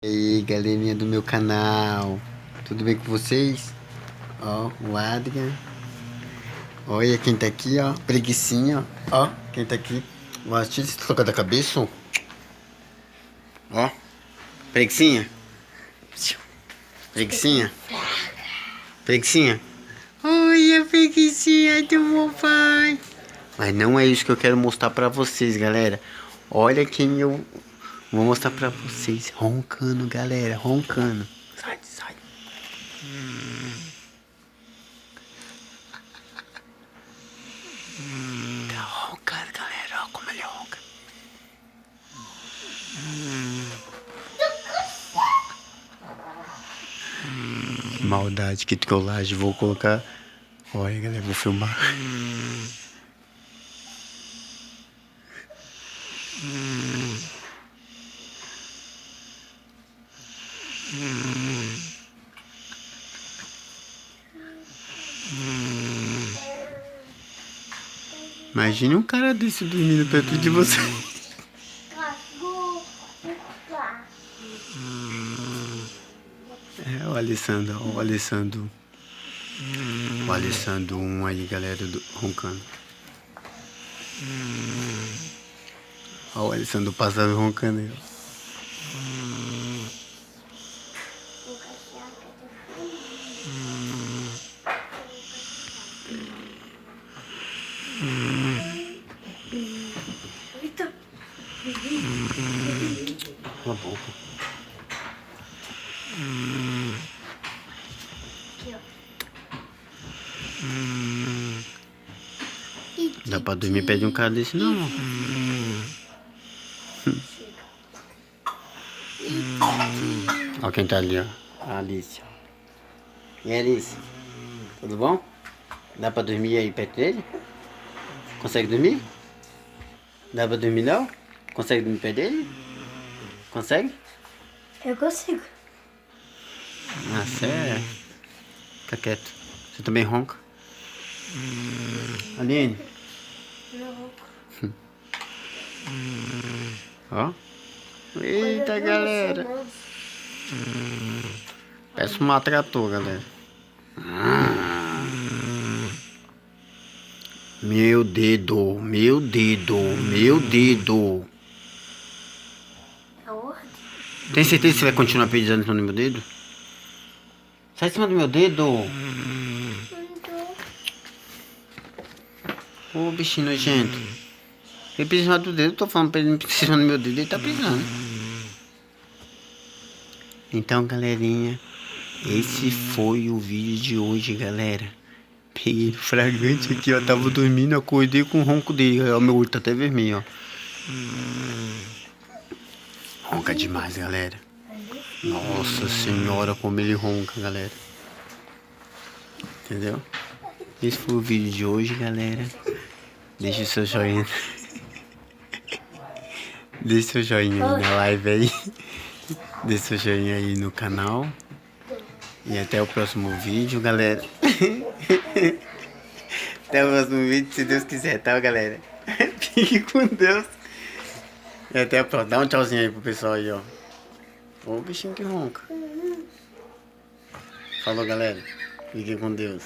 E aí, galerinha do meu canal, tudo bem com vocês? Ó, o Adrian. Olha quem tá aqui, ó, preguicinha, ó, quem tá aqui. O Astis, toca da cabeça, ó, preguicinha, preguicinha, preguicinha. Olha a preguicinha do meu pai. Mas não é isso que eu quero mostrar pra vocês, galera. Olha quem eu vou mostrar pra vocês, roncando, galera, roncando. Sai, sai. Tá roncando, galera. Olha como ele ronca. Que maldade, que trollagem. Vou colocar. Olha, galera, vou filmar. Imagine um cara desse dormindo perto de você. É o Alessandro, ó, o Alessandro. O Alessandro 1 aí, galera, roncando. Ó, o Alessandro passando roncando aí, ó. Cala a boca. Dá pra dormir perto de um cara desse, não? Ó quem tá ali, ó. A Alice. E aí, Alice? Tudo bom? Dá pra dormir aí perto dele? Consegue dormir? Dá pra dormir não? Consegue dormir perto dele? Consegue? Eu consigo. Ah, sério? Fica quieto. Você também ronca? Aline? Não. Ó. Eita, galera. Parece um trator, galera. Meu dedo, meu dedo, meu dedo. Aonde? Tem certeza que você vai continuar pisando em cima do meu dedo? Sai de cima do meu dedo. Ô, bichinho nojento. Ele pisa em cima do dedo, eu tô falando pra ele não pisar em cima do meu dedo, ele tá pisando. Então, galerinha, esse foi o vídeo de hoje, galera. Peguei no flagrante aqui, ó. Tava dormindo, acordei com o ronco dele. Ó, meu olho tá até vermelho, ó. Ronca demais, galera. Nossa senhora, como ele ronca, galera. Entendeu? Esse foi o vídeo de hoje, galera. Deixa o seu joinha. Deixa o seu joinha aí na live aí. Deixa o seu joinha aí no canal. E até o próximo vídeo, galera. Até o próximo vídeo, se Deus quiser, tá, galera? Fique com Deus. E até a próxima. Dá um tchauzinho aí pro pessoal aí, ó. Ô, bichinho que ronca. Falou, galera. Fique com Deus.